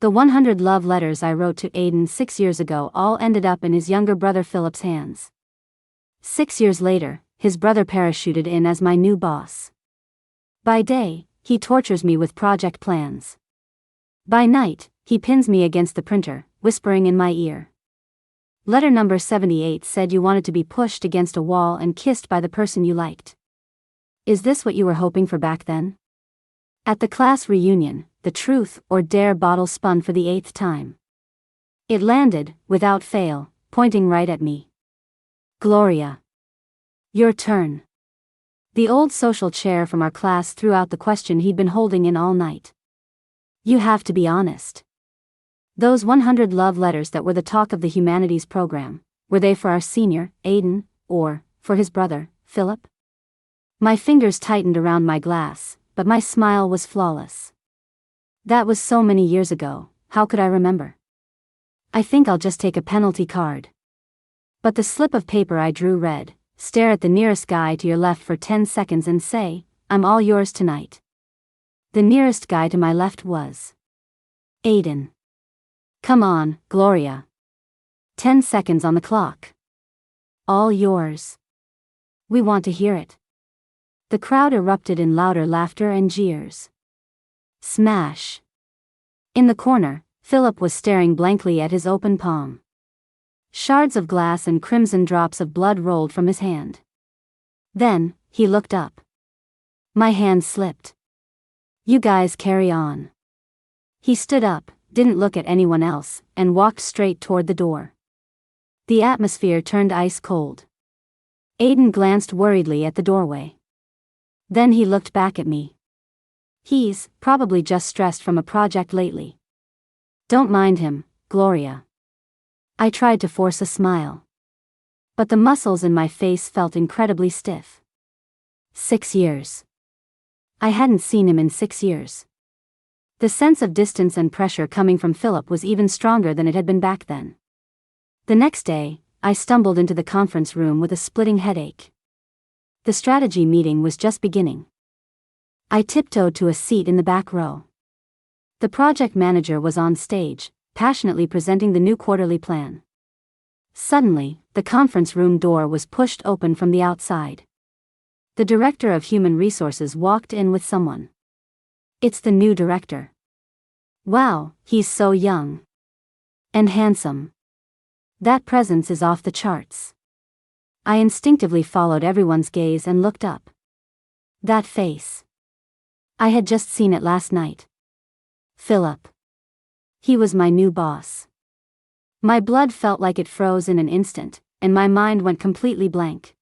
The 100 love letters I wrote to Aiden 6 years ago all ended up in his younger brother Philip's hands. 6 years later, his brother parachuted in as my new boss. By day, he tortures me with project plans. By night, he pins me against the printer, whispering in my ear. Letter number 78 said you wanted to be pushed against a wall and kissed by the person you liked. Is this what you were hoping for back then? At the class reunion, the truth or dare bottle spun for the 8th time. It landed, without fail, pointing right at me. Gloria. Your turn. The old social chair from our class threw out the question he'd been holding in all night. You have to be honest. Those 100 love letters that were the talk of the humanities program, were they for our senior, Aiden, or for his brother, Philip? My fingers tightened around my glass, but my smile was flawless. That was so many years ago, how could I remember? I think I'll just take a penalty card. But the slip of paper I drew read, stare at the nearest guy to your left for 10 seconds and say, I'm all yours tonight. The nearest guy to my left was Aiden. Come on, Gloria. 10 seconds on the clock. All yours. We want to hear it. The crowd erupted in louder laughter and jeers. Smash. In the corner, Philip was staring blankly at his open palm. Shards of glass and crimson drops of blood rolled from his hand. Then, he looked up. My hand slipped. You guys carry on. He stood up, didn't look at anyone else, and walked straight toward the door. The atmosphere turned ice cold. Aiden glanced worriedly at the doorway. Then he looked back at me. He's probably just stressed from a project lately. Don't mind him, Gloria. I tried to force a smile. But the muscles in my face felt incredibly stiff. 6 years. I hadn't seen him in 6 years. The sense of distance and pressure coming from Philip was even stronger than it had been back then. The next day, I stumbled into the conference room with a splitting headache. The strategy meeting was just beginning. I tiptoed to a seat in the back row. The project manager was on stage, passionately presenting the new quarterly plan. Suddenly, the conference room door was pushed open from the outside. The director of human resources walked in with someone. It's the new director. Wow, he's so young. And handsome. That presence is off the charts. I instinctively followed everyone's gaze and looked up. That face. I had just seen it last night. Philip. He was my new boss. My blood felt like it froze in an instant, and my mind went completely blank.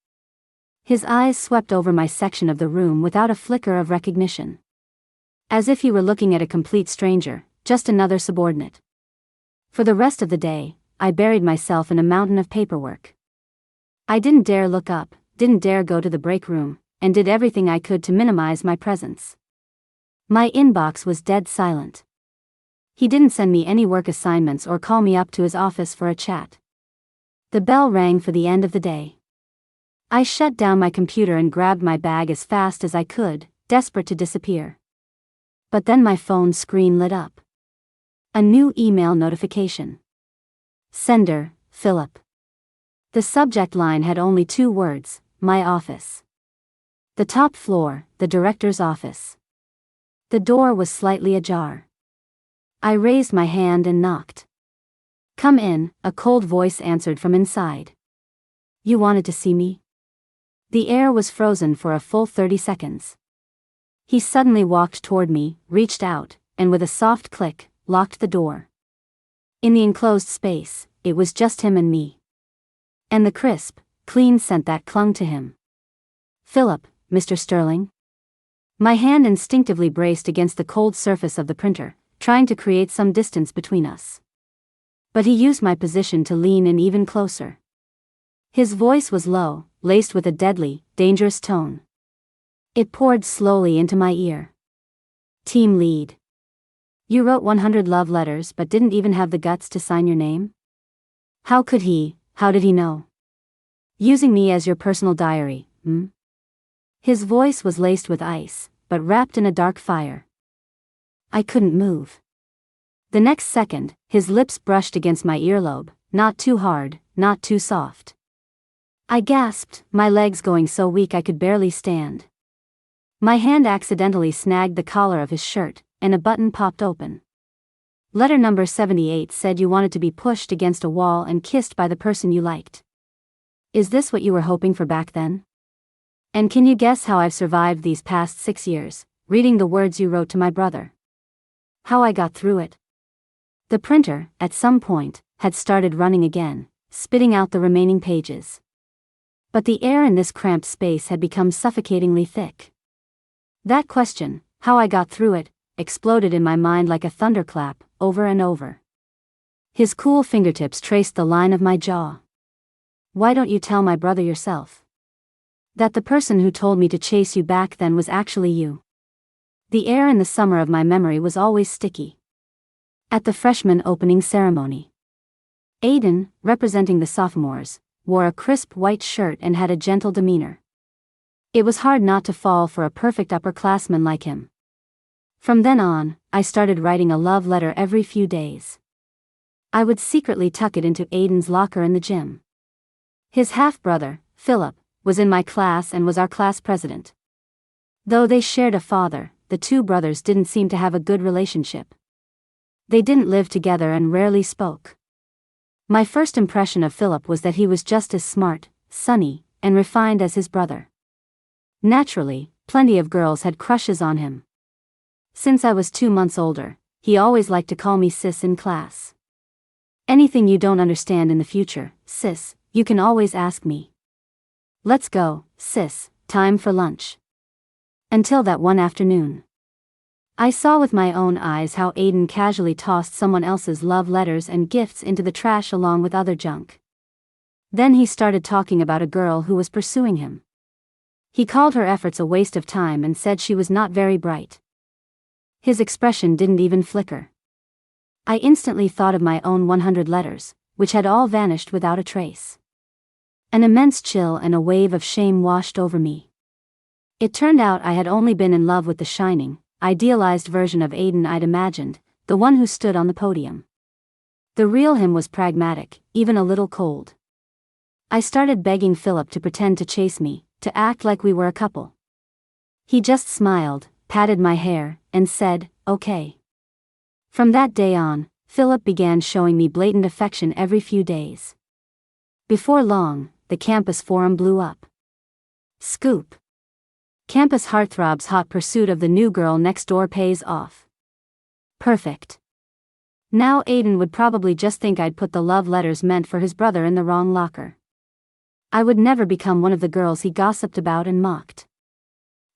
His eyes swept over my section of the room without a flicker of recognition. As if he were looking at a complete stranger, just another subordinate. For the rest of the day, I buried myself in a mountain of paperwork. I didn't dare look up, didn't dare go to the break room, and did everything I could to minimize my presence. My inbox was dead silent. He didn't send me any work assignments or call me up to his office for a chat. The bell rang for the end of the day. I shut down my computer and grabbed my bag as fast as I could, desperate to disappear. But then my phone screen lit up. A new email notification. Sender, Philip. The subject line had only 2 words, my office. The top floor, the director's office. The door was slightly ajar. I raised my hand and knocked. Come in, a cold voice answered from inside. You wanted to see me? The air was frozen for a full 30 seconds. He suddenly walked toward me, reached out, and with a soft click, locked the door. In the enclosed space, it was just him and me. And the crisp, clean scent that clung to him. Philip, Mr. Sterling? My hand instinctively braced against the cold surface of the printer, trying to create some distance between us. But he used my position to lean in even closer. His voice was low, laced with a deadly, dangerous tone. It poured slowly into my ear. Team lead. You wrote 100 love letters but didn't even have the guts to sign your name? How could he, how did he know? Using me as your personal diary, hmm? His voice was laced with ice, but wrapped in a dark fire. I couldn't move. The next second, his lips brushed against my earlobe, not too hard, not too soft. I gasped, my legs going so weak I could barely stand. My hand accidentally snagged the collar of his shirt, and a button popped open. Letter number 78 said you wanted to be pushed against a wall and kissed by the person you liked. Is this what you were hoping for back then? And can you guess how I've survived these past 6 years, reading the words you wrote to my brother? How I got through it? The printer, at some point, had started running again, spitting out the remaining pages. But the air in this cramped space had become suffocatingly thick. That question, how I got through it, exploded in my mind like a thunderclap, over and over. His cool fingertips traced the line of my jaw. Why don't you tell my brother yourself? That the person who told me to chase you back then was actually you. The air in the summer of my memory was always sticky. At the freshman opening ceremony, Aiden, representing the sophomores, wore a crisp white shirt and had a gentle demeanor. It was hard not to fall for a perfect upperclassman like him. From then on, I started writing a love letter every few days. I would secretly tuck it into Aiden's locker in the gym. His half-brother, Philip, was in my class and was our class president. Though they shared a father, the two brothers didn't seem to have a good relationship. They didn't live together and rarely spoke. My first impression of Philip was that he was just as smart, sunny, and refined as his brother. Naturally, plenty of girls had crushes on him. Since I was 2 months older, he always liked to call me sis in class. Anything you don't understand in the future, sis, you can always ask me. Let's go, sis, time for lunch. Until that one afternoon, I saw with my own eyes how Aiden casually tossed someone else's love letters and gifts into the trash along with other junk. Then he started talking about a girl who was pursuing him. He called her efforts a waste of time and said she was not very bright. His expression didn't even flicker. I instantly thought of my own 100 letters, which had all vanished without a trace. An immense chill and a wave of shame washed over me. It turned out I had only been in love with the shining, idealized version of Aiden I'd imagined, the one who stood on the podium. The real him was pragmatic, even a little cold. I started begging Philip to pretend to chase me, to act like we were a couple. He just smiled, patted my hair, and said, "Okay." From that day on, Philip began showing me blatant affection every few days. Before long, the campus forum blew up. Scoop. Campus heartthrob's hot pursuit of the new girl next door pays off. Perfect. Now Aiden would probably just think I'd put the love letters meant for his brother in the wrong locker. I would never become one of the girls he gossiped about and mocked.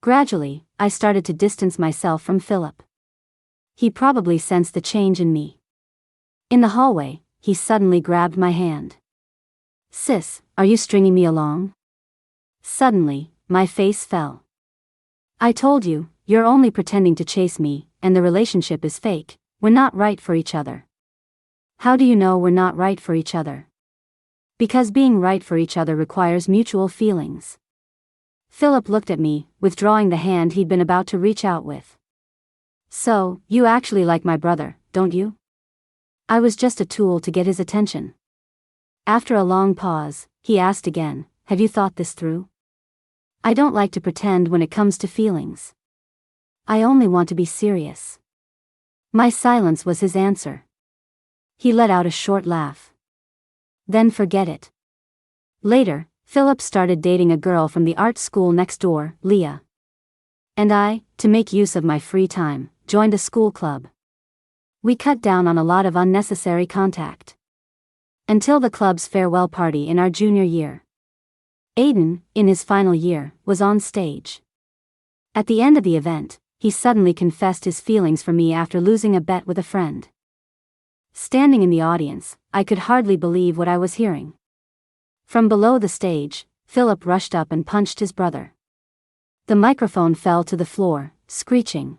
Gradually, I started to distance myself from Philip. He probably sensed the change in me. In the hallway, he suddenly grabbed my hand. "Sis, are you stringing me along?" Suddenly, my face fell. "I told you, you're only pretending to chase me, and the relationship is fake. We're not right for each other." "How do you know we're not right for each other?" "Because being right for each other requires mutual feelings." Philip looked at me, withdrawing the hand he'd been about to reach out with. "So, you actually like my brother, don't you?" I was just a tool to get his attention. After a long pause, he asked again, "Have you thought this through?" "I don't like to pretend when it comes to feelings. I only want to be serious." My silence was his answer. He let out a short laugh. "Then forget it." Later, Philip started dating a girl from the art school next door, Leah. And I, to make use of my free time, joined a school club. We cut down on a lot of unnecessary contact. Until the club's farewell party in our junior year. Aiden, in his final year, was on stage. At the end of the event, he suddenly confessed his feelings for me after losing a bet with a friend. Standing in the audience, I could hardly believe what I was hearing. From below the stage, Philip rushed up and punched his brother. The microphone fell to the floor, screeching.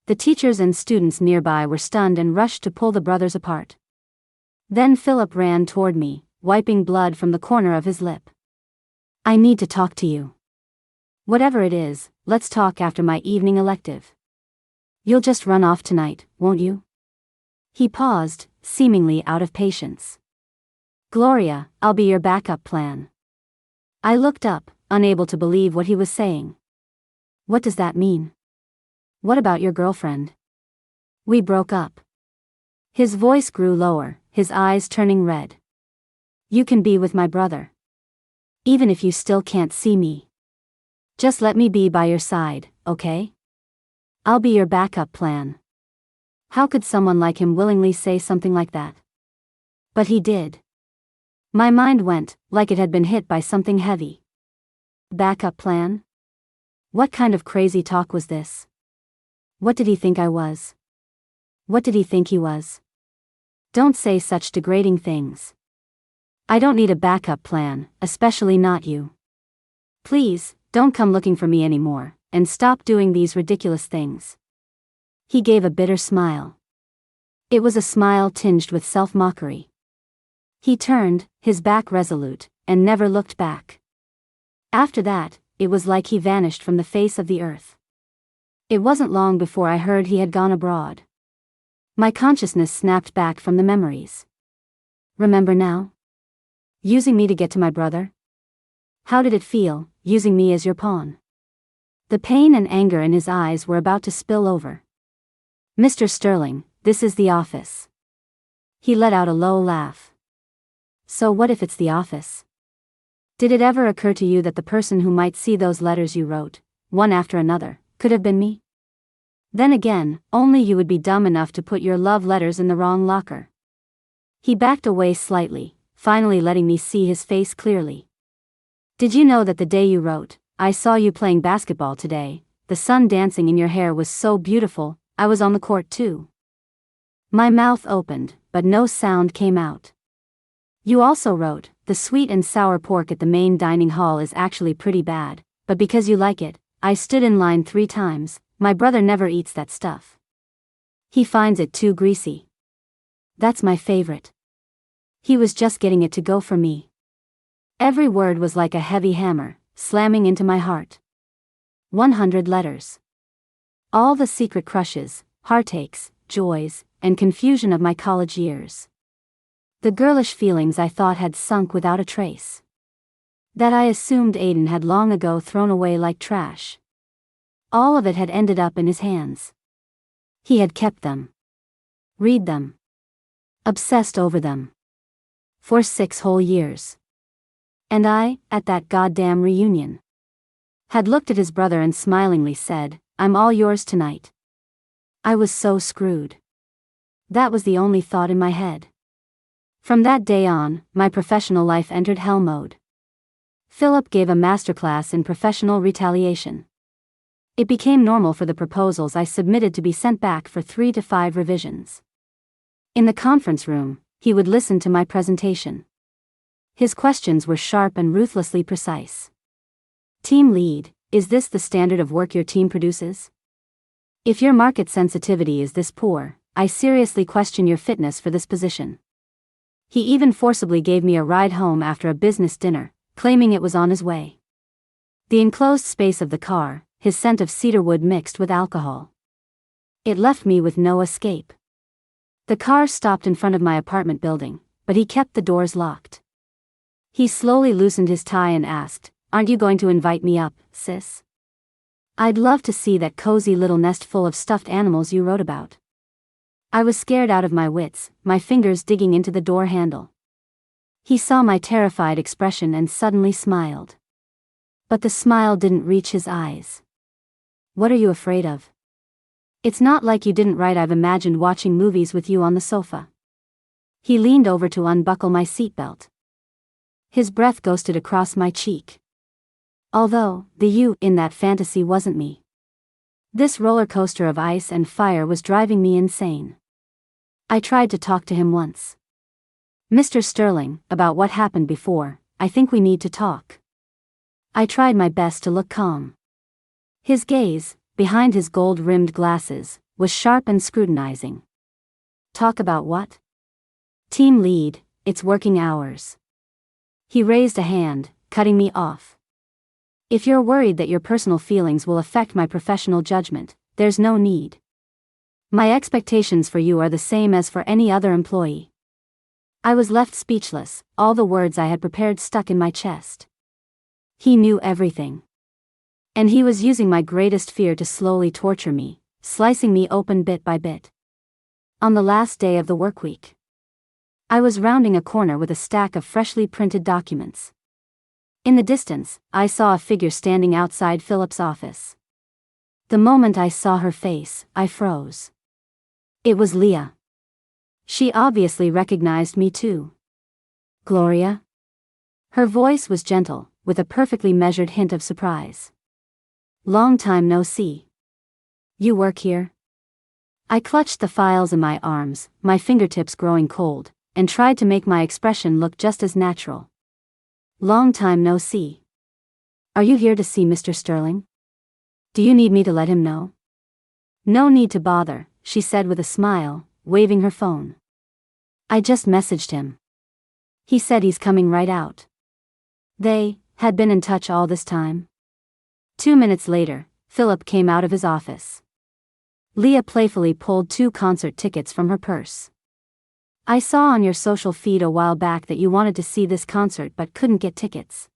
The teachers and students nearby were stunned and rushed to pull the brothers apart. Then Philip ran toward me, wiping blood from the corner of his lip. "I need to talk to you. Whatever it is, let's talk after my evening elective. You'll just run off tonight, won't you?" He paused, seemingly out of patience. Gloria, I'll be your backup plan. I looked up, unable to believe what he was saying. What does that mean? What about your girlfriend? We broke up. His voice grew lower, his eyes turning red. You can be with my brother. Even if you still can't see me. Just let me be by your side, okay? I'll be your backup plan. How could someone like him willingly say something like that? But he did. My mind went, like it had been hit by something heavy. Backup plan? What kind of crazy talk was this? What did he think I was? What did he think he was? Don't say such degrading things. I don't need a backup plan, especially not you. Please, don't come looking for me anymore, and stop doing these ridiculous things. He gave a bitter smile. It was a smile tinged with self-mockery. He turned, his back resolute, and never looked back. After that, it was like he vanished from the face of the earth. It wasn't long before I heard he had gone abroad. My consciousness snapped back from the memories. Remember now? Using me to get to my brother? How did it feel, using me as your pawn? The pain and anger in his eyes were about to spill over. Mr. Sterling, this is the office. He let out a low laugh. So what if it's the office? Did it ever occur to you that the person who might see those letters you wrote, one after another, could have been me? Then again, only you would be dumb enough to put your love letters in the wrong locker. He backed away slightly, finally letting me see his face clearly. Did you know that the day you wrote, I saw you playing basketball today, the sun dancing in your hair was so beautiful, I was on the court too? My mouth opened, but no sound came out. You also wrote, the sweet and sour pork at the main dining hall is actually pretty bad, but because you like it, I stood in line 3 times, my brother never eats that stuff. He finds it too greasy. That's my favorite. He was just getting it to go for me. Every word was like a heavy hammer, slamming into my heart. 100 letters. All the secret crushes, heartaches, joys, and confusion of my college years. The girlish feelings I thought had sunk without a trace. That I assumed Aiden had long ago thrown away like trash. All of it had ended up in his hands. He had kept them. Read them. Obsessed over them. For 6 whole years. And I, at that goddamn reunion, had looked at his brother and smilingly said, I'm all yours tonight. I was so screwed. That was the only thought in my head. From that day on, my professional life entered hell mode. Philip gave a masterclass in professional retaliation. It became normal for the proposals I submitted to be sent back for 3 to 5 revisions. In the conference room, he would listen to my presentation. His questions were sharp and ruthlessly precise. Team lead, is this the standard of work your team produces? If your market sensitivity is this poor, I seriously question your fitness for this position. He even forcibly gave me a ride home after a business dinner, claiming it was on his way. The enclosed space of the car, his scent of cedarwood mixed with alcohol. It left me with no escape. The car stopped in front of my apartment building, but he kept the doors locked. He slowly loosened his tie and asked, Aren't you going to invite me up, sis? I'd love to see that cozy little nest full of stuffed animals you wrote about. I was scared out of my wits, my fingers digging into the door handle. He saw my terrified expression and suddenly smiled. But the smile didn't reach his eyes. What are you afraid of? It's not like you didn't write I've imagined watching movies with you on the sofa. He leaned over to unbuckle my seatbelt. His breath ghosted across my cheek. Although, the you in that fantasy wasn't me. This roller coaster of ice and fire was driving me insane. I tried to talk to him once. Mr. Sterling, about what happened before, I think we need to talk. I tried my best to look calm. His gaze, behind his gold-rimmed glasses, was sharp and scrutinizing. Talk about what? Team lead, it's working hours. He raised a hand, cutting me off. If you're worried that your personal feelings will affect my professional judgment, there's no need. My expectations for you are the same as for any other employee." I was left speechless, all the words I had prepared stuck in my chest. He knew everything. And he was using my greatest fear to slowly torture me, slicing me open bit by bit. On the last day of the workweek, I was rounding a corner with a stack of freshly printed documents. In the distance, I saw a figure standing outside Philip's office. The moment I saw her face, I froze. It was Leah. She obviously recognized me too. "Gloria?" Her voice was gentle, with a perfectly measured hint of surprise. "Long time no see. You work here?" I clutched the files in my arms, my fingertips growing cold, and tried to make my expression look just as natural. "Long time no see. Are you here to see Mr. Sterling? Do you need me to let him know?" "No need to bother," she said with a smile, waving her phone. "I just messaged him. He said he's coming right out." They had been in touch all this time. 2 minutes later, Philip came out of his office. Leah playfully pulled 2 concert tickets from her purse. "I saw on your social feed a while back that you wanted to see this concert but couldn't get tickets.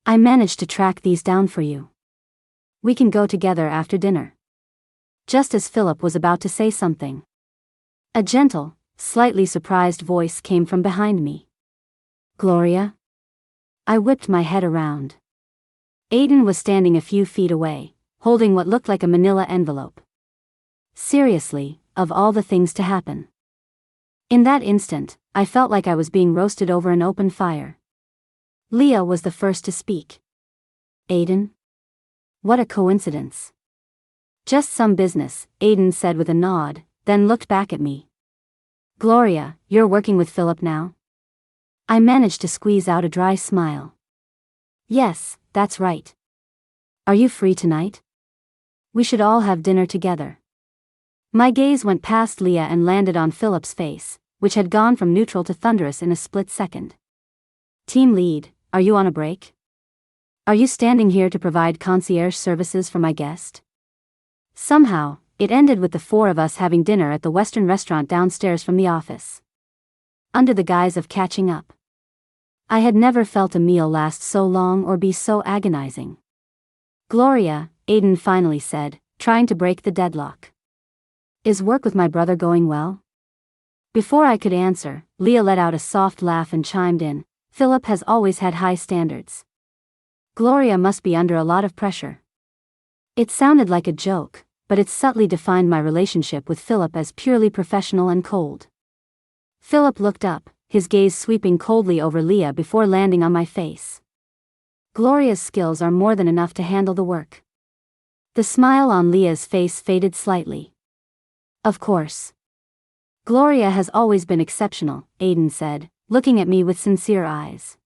I managed to track these down for you. We can go together after dinner." Just as Philip was about to say something, a gentle, slightly surprised voice came from behind me. "Gloria?" I whipped my head around. Aiden was standing a few feet away, holding what looked like a manila envelope. Seriously, of all the things to happen. In that instant, I felt like I was being roasted over an open fire. Leah was the first to speak. "Aiden? What a coincidence." "Just some business," Aiden said with a nod, then looked back at me. "Gloria, you're working with Philip now?" I managed to squeeze out a dry smile. "Yes, that's right. Are you free tonight? We should all have dinner together." My gaze went past Leah and landed on Philip's face, which had gone from neutral to thunderous in a split second. "Team lead, are you on a break? Are you standing here to provide concierge services for my guest?" Somehow, it ended with the 4 of us having dinner at the Western restaurant downstairs from the office. Under the guise of catching up. I had never felt a meal last so long or be so agonizing. "Gloria," Aiden finally said, trying to break the deadlock. "Is work with my brother going well?" Before I could answer, Leah let out a soft laugh and chimed in, "Philip has always had high standards. Gloria must be under a lot of pressure." It sounded like a joke, but it subtly defined my relationship with Philip as purely professional and cold. Philip looked up, his gaze sweeping coldly over Leah before landing on my face. "Gloria's skills are more than enough to handle the work." The smile on Leah's face faded slightly. "Of course. Gloria has always been exceptional," Aiden said, looking at me with sincere eyes.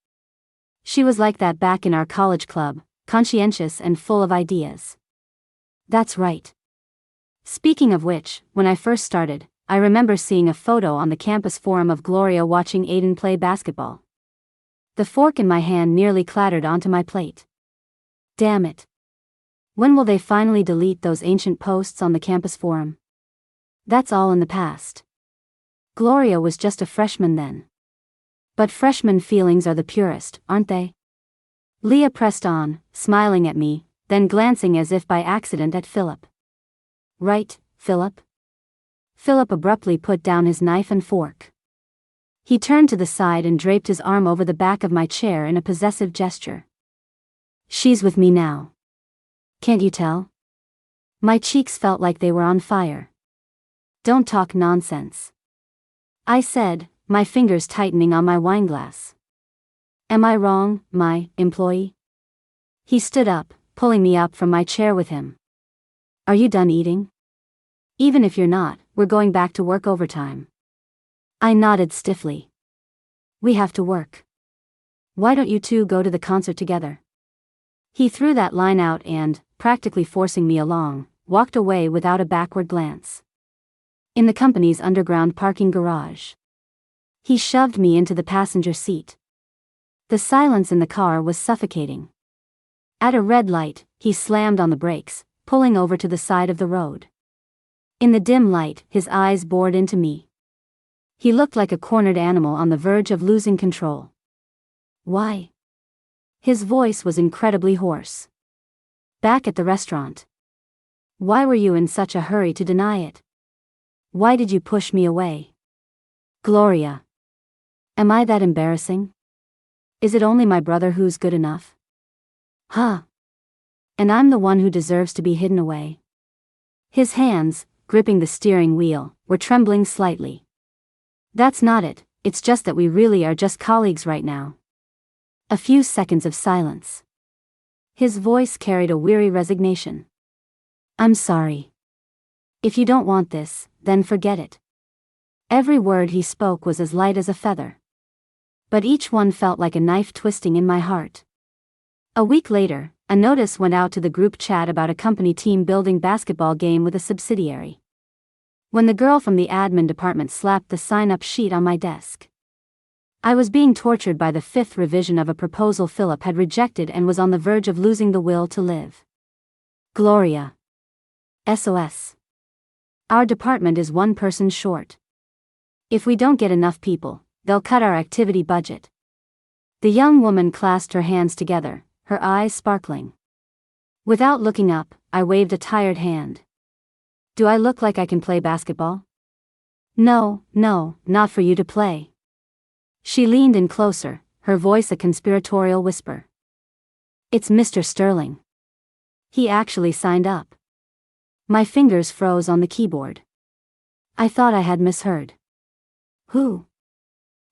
"She was like that back in our college club, conscientious and full of ideas." "That's right. Speaking of which, when I first started, I remember seeing a photo on the campus forum of Gloria watching Aiden play basketball. The fork in my hand nearly clattered onto my plate. Damn it. When will they finally delete those ancient posts on the campus forum? That's all in the past. Gloria was just a freshman then. But freshman feelings are the purest, aren't they?" Leah pressed on, smiling at me, then glancing as if by accident at Philip. "Right, Philip?" Philip abruptly put down his knife and fork. He turned to the side and draped his arm over the back of my chair in a possessive gesture. "She's with me now. Can't you tell?" My cheeks felt like they were on fire. "Don't talk nonsense," I said, my fingers tightening on my wineglass. "Am I wrong, my employee?" He stood up, pulling me up from my chair with him. "Are you done eating? Even if you're not, we're going back to work overtime." I nodded stiffly. "We have to work. Why don't you two go to the concert together?" He threw that line out and, practically forcing me along, walked away without a backward glance. In the company's underground parking garage, he shoved me into the passenger seat. The silence in the car was suffocating. At a red light, he slammed on the brakes, pulling over to the side of the road. In the dim light, his eyes bored into me. He looked like a cornered animal on the verge of losing control. Why? His voice was incredibly hoarse. Back at the restaurant. Why were you in such a hurry to deny it? Why did you push me away? Gloria. Am I that embarrassing? Is it only my brother who's good enough? Huh. And I'm the one who deserves to be hidden away. His hands, gripping the steering wheel, were trembling slightly. That's not it, it's just that we really are just colleagues right now. A few seconds of silence. His voice carried a weary resignation. I'm sorry. If you don't want this, then forget it. Every word he spoke was as light as a feather. But each one felt like a knife twisting in my heart. A week later, a notice went out to the group chat about a company team building basketball game with a subsidiary. When the girl from the admin department slapped the sign-up sheet on my desk, I was being tortured by the fifth revision of a proposal Philip had rejected and was on the verge of losing the will to live. Gloria. SOS. Our department is one person short. If we don't get enough people, they'll cut our activity budget. The young woman clasped her hands together, her eyes sparkling. Without looking up, I waved a tired hand. Do I look like I can play basketball? No, not for you to play. She leaned in closer, her voice a conspiratorial whisper. It's Mr. Sterling. He actually signed up. My fingers froze on the keyboard. I thought I had misheard. Who?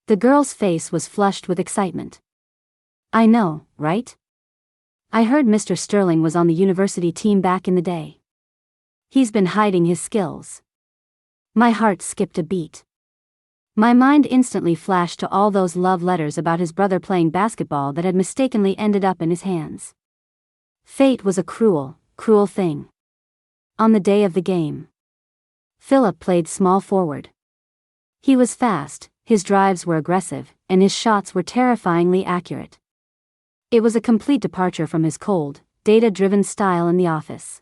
The girl's face was flushed with excitement. I know, right? I heard Mr. Sterling was on the university team back in the day. He's been hiding his skills. My heart skipped a beat. My mind instantly flashed to all those love letters about his brother playing basketball that had mistakenly ended up in his hands. Fate was a cruel, cruel thing. On the day of the game, Philip played small forward. He was fast, his drives were aggressive, and his shots were terrifyingly accurate. It was a complete departure from his cold, data-driven style in the office.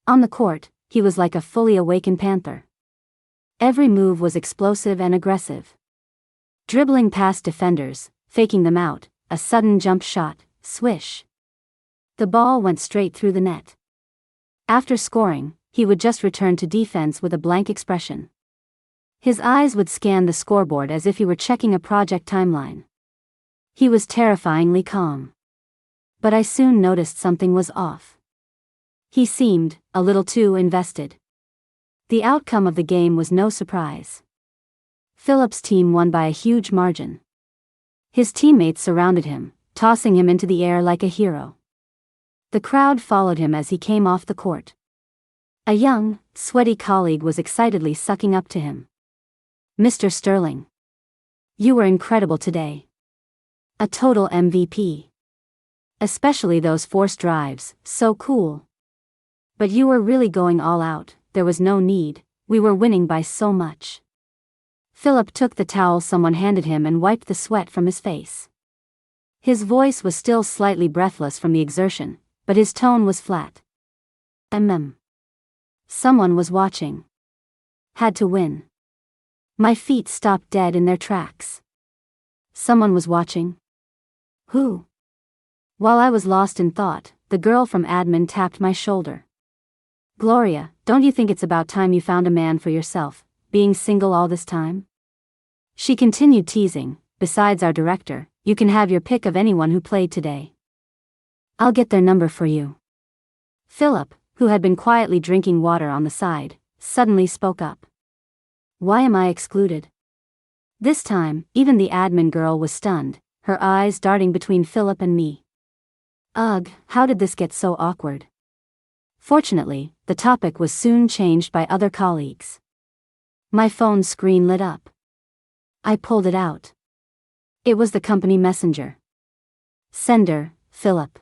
On the court, he was like a fully awakened panther. Every move was explosive and aggressive. Dribbling past defenders, faking them out, a sudden jump shot, swish. The ball went straight through the net. After scoring, he would just return to defense with a blank expression. His eyes would scan the scoreboard as if he were checking a project timeline. He was terrifyingly calm. But I soon noticed something was off. He seemed a little too invested. The outcome of the game was no surprise. Philip's team won by a huge margin. His teammates surrounded him, tossing him into the air like a hero. The crowd followed him as he came off the court. A young, sweaty colleague was excitedly sucking up to him. Mr. Sterling. You were incredible today. A total MVP. Especially those forced drives, so cool. But you were really going all out, there was no need, we were winning by so much. Philip took the towel someone handed him and wiped the sweat from his face. His voice was still slightly breathless from the exertion, but his tone was flat. Someone was watching. Had to win. My feet stopped dead in their tracks. Someone was watching? Who? While I was lost in thought, the girl from admin tapped my shoulder. Gloria, don't you think it's about time you found a man for yourself, being single all this time? She continued teasing, besides our director, you can have your pick of anyone who played today. I'll get their number for you. Philip, who had been quietly drinking water on the side, suddenly spoke up. Why am I excluded? This time, even the admin girl was stunned, her eyes darting between Philip and me. Ugh, how did this get so awkward? Fortunately, the topic was soon changed by other colleagues. My phone screen lit up. I pulled it out. It was the company messenger. Sender, Philip.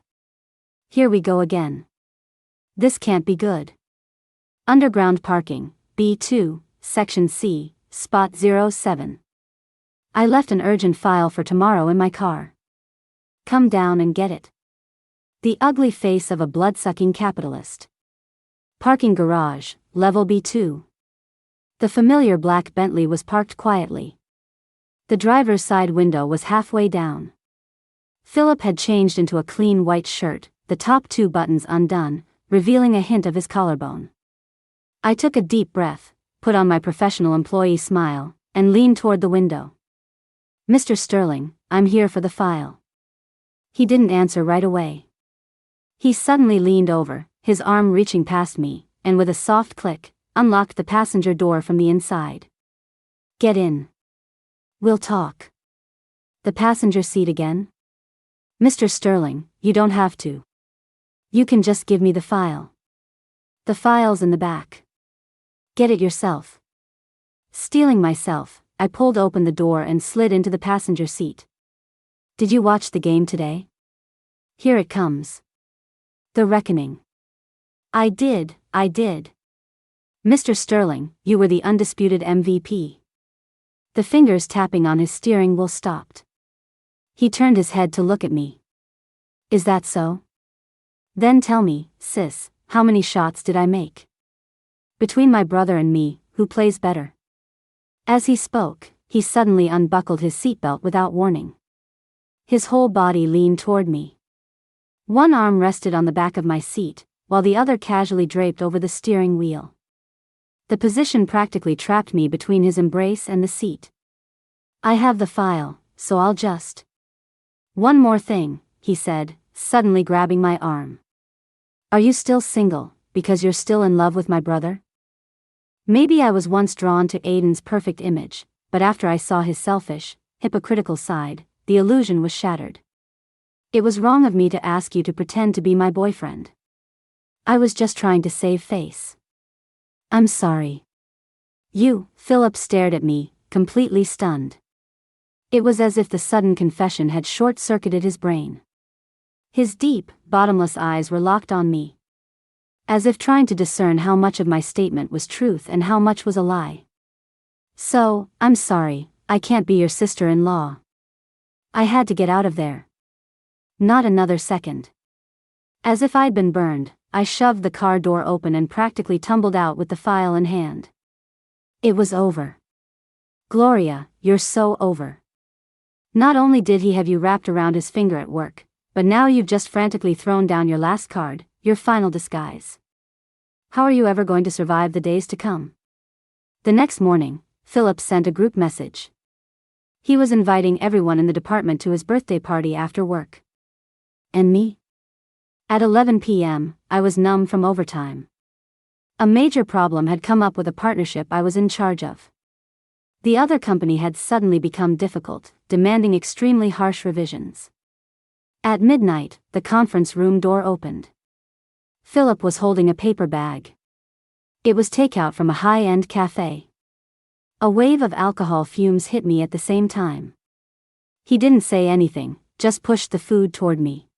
Here we go again. This can't be good. Underground parking, B2, Section C, Spot 07. I left an urgent file for tomorrow in my car. Come down and get it. The ugly face of a blood-sucking capitalist. Parking garage, Level B2. The familiar black Bentley was parked quietly. The driver's side window was halfway down. Philip had changed into a clean white shirt, the top 2 buttons undone, revealing a hint of his collarbone. I took a deep breath, put on my professional employee smile, and leaned toward the window. "Mr. Sterling, I'm here for the file." He didn't answer right away. He suddenly leaned over, his arm reaching past me, and with a soft click, unlocked the passenger door from the inside. "Get in. We'll talk." "The passenger seat again?" "Mr. Sterling, you don't have to. You can just give me the file." "The file's in the back. Get it yourself." Steeling myself, I pulled open the door and slid into the passenger seat. "Did you watch the game today? Here it comes. The reckoning." I did. "Mr. Sterling, you were the undisputed MVP." The fingers tapping on his steering wheel stopped. He turned his head to look at me. "Is that so? Then tell me, sis, how many shots did I make? Between my brother and me, who plays better?" As he spoke, he suddenly unbuckled his seatbelt without warning. His whole body leaned toward me. One arm rested on the back of my seat, while the other casually draped over the steering wheel. The position practically trapped me between his embrace and the seat. "I have the file, so I'll just..." "One more thing," he said, suddenly grabbing my arm. "Are you still single, because you're still in love with my brother?" Maybe I was once drawn to Aiden's perfect image, but after I saw his selfish, hypocritical side, the illusion was shattered. "It was wrong of me to ask you to pretend to be my boyfriend. I was just trying to save face. I'm sorry." Philip stared at me, completely stunned. It was as if the sudden confession had short-circuited his brain. His deep, bottomless eyes were locked on me, as if trying to discern how much of my statement was truth and how much was a lie. "So, I'm sorry, I can't be your sister-in-law." I had to get out of there. Not another second. As if I'd been burned, I shoved the car door open and practically tumbled out with the file in hand. It was over. "Gloria, you're so over. Not only did he have you wrapped around his finger at work, but now you've just frantically thrown down your last card, your final disguise. How are you ever going to survive the days to come?" The next morning, Philip sent a group message. He was inviting everyone in the department to his birthday party after work. And me? At 11 p.m., I was numb from overtime. A major problem had come up with a partnership I was in charge of. The other company had suddenly become difficult, demanding extremely harsh revisions. At midnight, the conference room door opened. Philip was holding a paper bag. It was takeout from a high-end cafe. A wave of alcohol fumes hit me at the same time. He didn't say anything, just pushed the food toward me.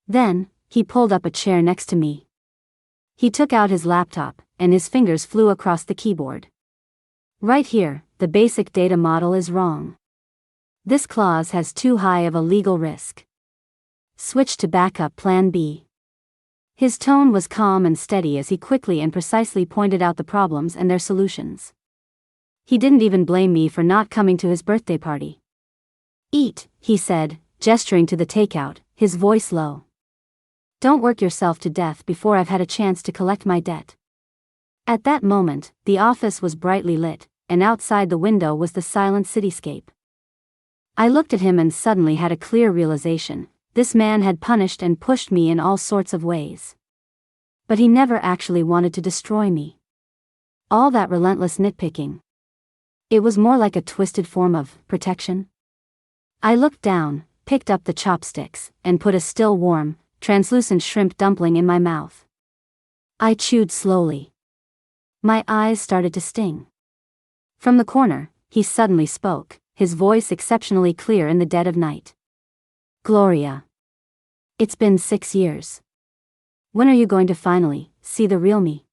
Then, he pulled up a chair next to me. He took out his laptop, and his fingers flew across the keyboard. "Right here, the basic data model is wrong. This clause has too high of a legal risk. Switch to backup plan B." His tone was calm and steady as he quickly and precisely pointed out the problems and their solutions. He didn't even blame me for not coming to his birthday party. "Eat," he said, gesturing to the takeout, his voice low. "Don't work yourself to death before I've had a chance to collect my debt." At that moment, the office was brightly lit, and outside the window was the silent cityscape. I looked at him and suddenly had a clear realization: this man had punished and pushed me in all sorts of ways. But he never actually wanted to destroy me. All that relentless nitpicking. It was more like a twisted form of protection. I looked down, picked up the chopsticks, and put a still warm, translucent shrimp dumpling in my mouth. I chewed slowly. My eyes started to sting. From the corner, he suddenly spoke, his voice exceptionally clear in the dead of night. "Gloria. It's been 6 years. When are you going to finally see the real me?"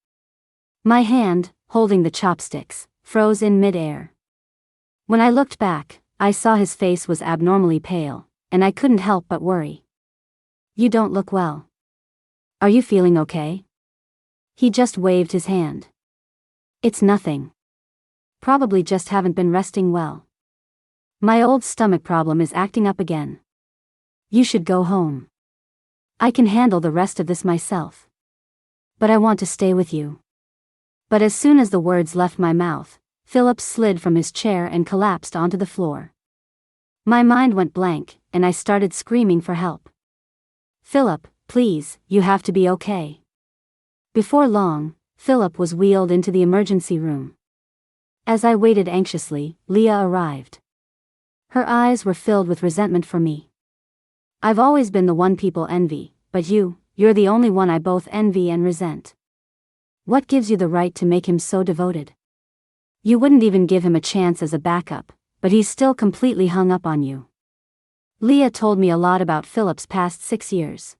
My hand, holding the chopsticks, froze in mid-air. When I looked back, I saw his face was abnormally pale, and I couldn't help but worry. "You don't look well. Are you feeling okay?" He just waved his hand. It's nothing. Probably just haven't been resting well. My old stomach problem is acting up again. You should go home. I can handle the rest of this myself. But I want to stay with you. But as soon as the words left my mouth, Philip slid from his chair and collapsed onto the floor. My mind went blank, and I started screaming for help. Philip, please, you have to be okay. Before long, Philip was wheeled into the emergency room. As I waited anxiously, Leah arrived. Her eyes were filled with resentment for me. I've always been the one people envy, but you're the only one I both envy and resent. What gives you the right to make him so devoted? You wouldn't even give him a chance as a backup, but he's still completely hung up on you. Leah told me a lot about Philip's past 6 years.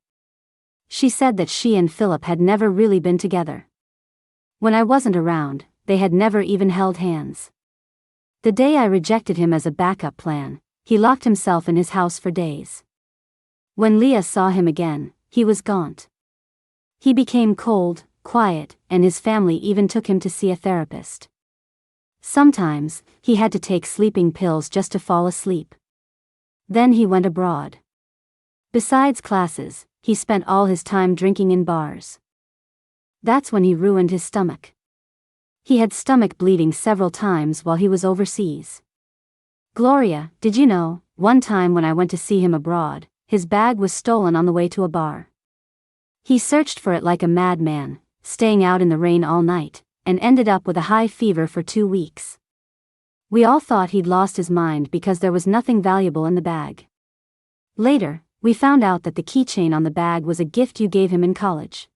She said that she and Philip had never really been together. When I wasn't around, they had never even held hands. The day I rejected him as a backup plan, he locked himself in his house for days. When Leah saw him again, he was gaunt. He became cold, quiet, and his family even took him to see a therapist. Sometimes, he had to take sleeping pills just to fall asleep. Then he went abroad. Besides classes, he spent all his time drinking in bars. That's when he ruined his stomach. He had stomach bleeding several times while he was overseas. Gloria, did you know, one time when I went to see him abroad, his bag was stolen on the way to a bar. He searched for it like a madman, staying out in the rain all night, and ended up with a high fever for 2 weeks. We all thought he'd lost his mind because there was nothing valuable in the bag. Later, we found out that the keychain on the bag was a gift you gave him in college.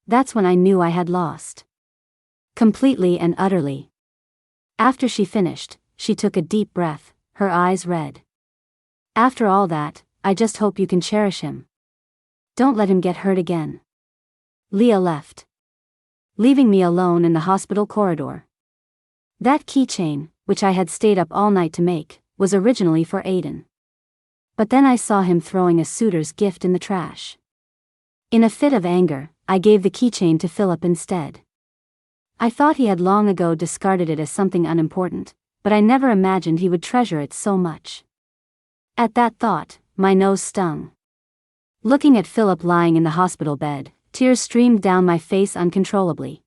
That's when I knew I had lost. Completely and utterly. After she finished, she took a deep breath, her eyes red. After all that, I just hope you can cherish him. Don't let him get hurt again. Leah left, leaving me alone in the hospital corridor. That keychain, which I had stayed up all night to make, was originally for Aiden. But then I saw him throwing a suitor's gift in the trash. In a fit of anger, I gave the keychain to Philip instead. I thought he had long ago discarded it as something unimportant, but I never imagined he would treasure it so much. At that thought, my nose stung. Looking at Philip lying in the hospital bed, tears streamed down my face uncontrollably.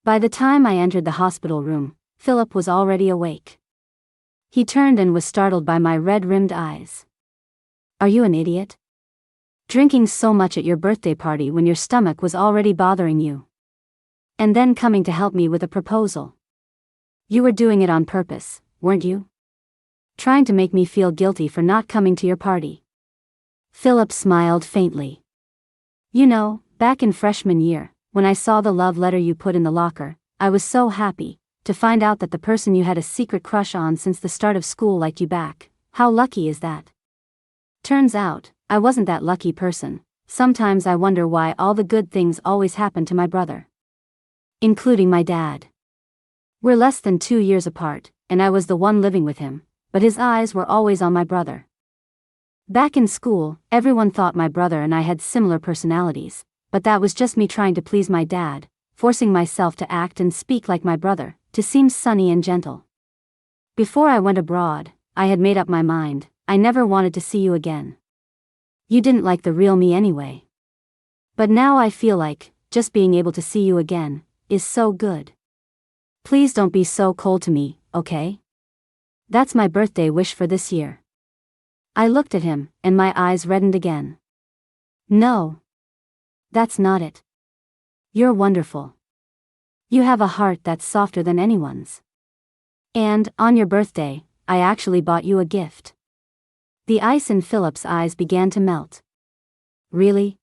By the time I entered the hospital room, Philip was already awake. He turned and was startled by my red-rimmed eyes. Are you an idiot? Drinking so much at your birthday party when your stomach was already bothering you. And then coming to help me with a proposal. You were doing it on purpose, weren't you? Trying to make me feel guilty for not coming to your party. Philip smiled faintly. You know, back in freshman year, when I saw the love letter you put in the locker, I was so happy to find out that the person you had a secret crush on since the start of school liked you back. How lucky is that? Turns out, I wasn't that lucky person. Sometimes I wonder why all the good things always happen to my brother. Including my dad. We're less than 2 years apart, and I was the one living with him, but his eyes were always on my brother. Back in school, everyone thought my brother and I had similar personalities, but that was just me trying to please my dad, forcing myself to act and speak like my brother, to seem sunny and gentle. Before I went abroad, I had made up my mind, I never wanted to see you again. You didn't like the real me anyway. But now I feel like, just being able to see you again, is so good. Please don't be so cold to me, okay? That's my birthday wish for this year. I looked at him, and my eyes reddened again. No. That's not it. You're wonderful. You have a heart that's softer than anyone's. And, on your birthday, I actually bought you a gift. The ice in Philip's eyes began to melt. Really?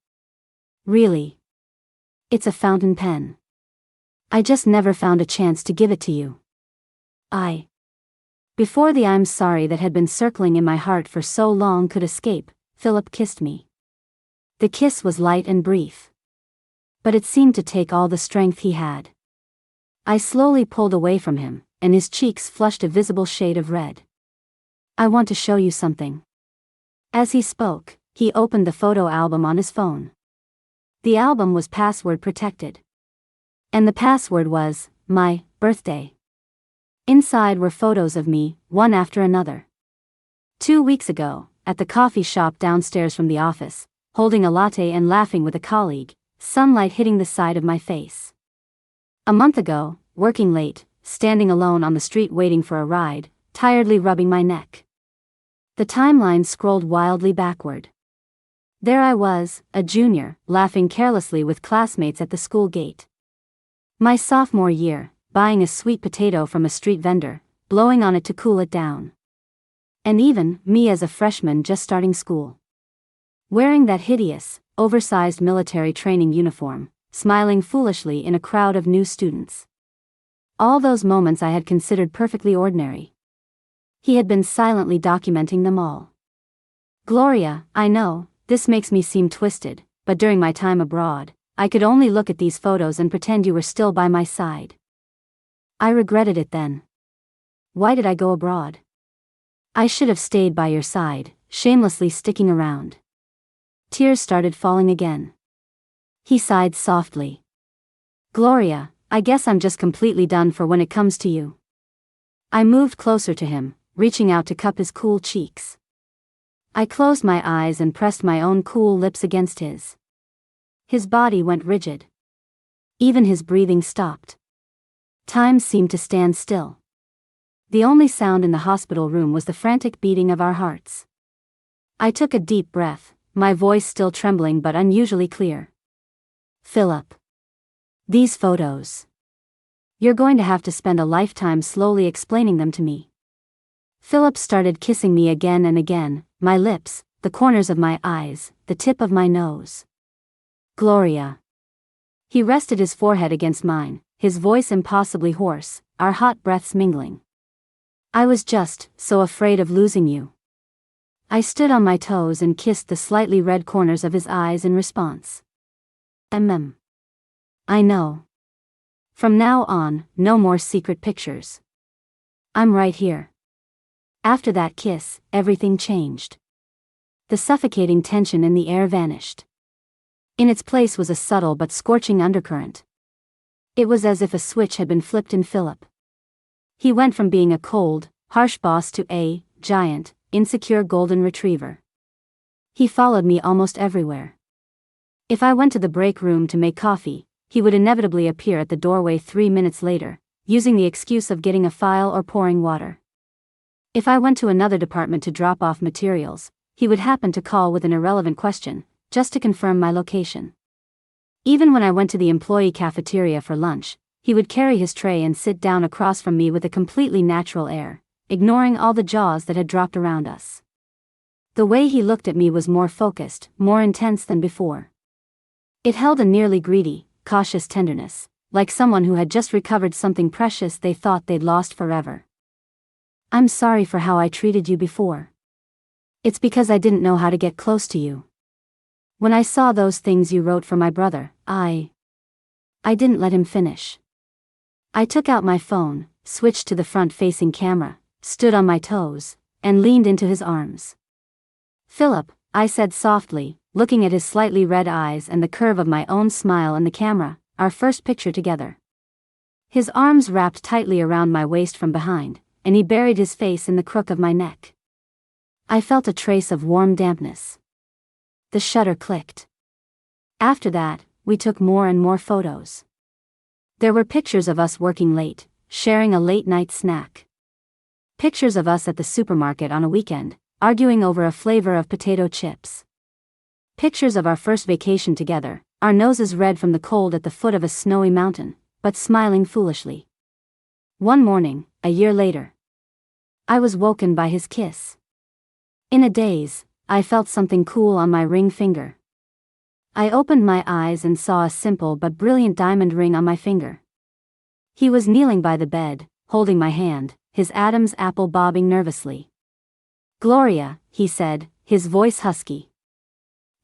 Really? It's a fountain pen. I just never found a chance to give it to you. Before the I'm sorry that had been circling in my heart for so long could escape, Philip kissed me. The kiss was light and brief. But it seemed to take all the strength he had. I slowly pulled away from him, and his cheeks flushed a visible shade of red. I want to show you something. As he spoke, he opened the photo album on his phone. The album was password protected. And the password was, my birthday. Inside were photos of me, one after another. 2 weeks ago, at the coffee shop downstairs from the office, holding a latte and laughing with a colleague, sunlight hitting the side of my face. A month ago, working late, standing alone on the street waiting for a ride, tiredly rubbing my neck. The timeline scrolled wildly backward. There I was, a junior, laughing carelessly with classmates at the school gate. My sophomore year, buying a sweet potato from a street vendor, blowing on it to cool it down. And even me as a freshman just starting school. Wearing that hideous, oversized military training uniform, smiling foolishly in a crowd of new students. All those moments I had considered perfectly ordinary. He had been silently documenting them all. Gloria, I know, this makes me seem twisted, but during my time abroad, I could only look at these photos and pretend you were still by my side. I regretted it then. Why did I go abroad? I should have stayed by your side, shamelessly sticking around. Tears started falling again. He sighed softly. Gloria, I guess I'm just completely done for when it comes to you. I moved closer to him, reaching out to cup his cool cheeks. I closed my eyes and pressed my own cool lips against his. His body went rigid. Even his breathing stopped. Time seemed to stand still. The only sound in the hospital room was the frantic beating of our hearts. I took a deep breath, my voice still trembling but unusually clear. Philip. These photos. You're going to have to spend a lifetime slowly explaining them to me. Philip started kissing me again and again, my lips, the corners of my eyes, the tip of my nose. Gloria. He rested his forehead against mine, his voice impossibly hoarse, our hot breaths mingling. I was just so afraid of losing you. I stood on my toes and kissed the slightly red corners of his eyes in response. I know. From now on, no more secret pictures. I'm right here. After that kiss, everything changed. The suffocating tension in the air vanished. In its place was a subtle but scorching undercurrent. It was as if a switch had been flipped in Philip. He went from being a cold, harsh boss to a giant, insecure golden retriever. He followed me almost everywhere. If I went to the break room to make coffee, he would inevitably appear at the doorway 3 minutes later, using the excuse of getting a file or pouring water. If I went to another department to drop off materials, he would happen to call with an irrelevant question, just to confirm my location. Even when I went to the employee cafeteria for lunch, he would carry his tray and sit down across from me with a completely natural air, ignoring all the jaws that had dropped around us. The way he looked at me was more focused, more intense than before. It held a nearly greedy, cautious tenderness, like someone who had just recovered something precious they thought they'd lost forever. I'm sorry for how I treated you before. It's because I didn't know how to get close to you. When I saw those things you wrote for my brother, I didn't let him finish. I took out my phone, switched to the front-facing camera, stood on my toes, and leaned into his arms. Philip, I said softly, looking at his slightly red eyes and the curve of my own smile in the camera, our first picture together. His arms wrapped tightly around my waist from behind, and he buried his face in the crook of my neck. I felt a trace of warm dampness. The shutter clicked. After that, we took more and more photos. There were pictures of us working late, sharing a late-night snack. Pictures of us at the supermarket on a weekend, arguing over a flavor of potato chips. Pictures of our first vacation together, our noses red from the cold at the foot of a snowy mountain, but smiling foolishly. One morning, a year later, I was woken by his kiss. In a daze, I felt something cool on my ring finger. I opened my eyes and saw a simple but brilliant diamond ring on my finger. He was kneeling by the bed, holding my hand, his Adam's apple bobbing nervously. Gloria, he said, his voice husky.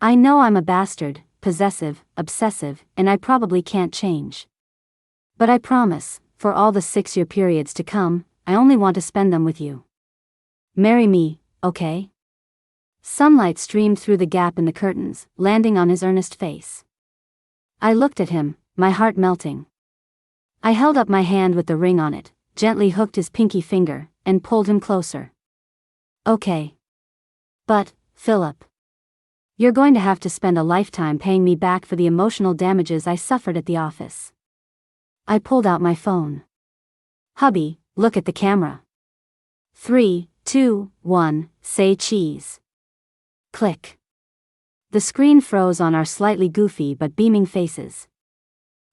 I know I'm a bastard, possessive, obsessive, and I probably can't change. But I promise, for all the 6-year periods to come, I only want to spend them with you. Marry me, okay? Sunlight streamed through the gap in the curtains, landing on his earnest face. I looked at him, my heart melting. I held up my hand with the ring on it, gently hooked his pinky finger, and pulled him closer. Okay. But, Philip, you're going to have to spend a lifetime paying me back for the emotional damages I suffered at the office. I pulled out my phone. Hubby, look at the camera. 3, 2, 1, say cheese. Click. The screen froze on our slightly goofy but beaming faces.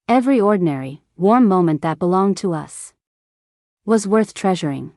Every ordinary, warm moment that belonged to us was worth treasuring.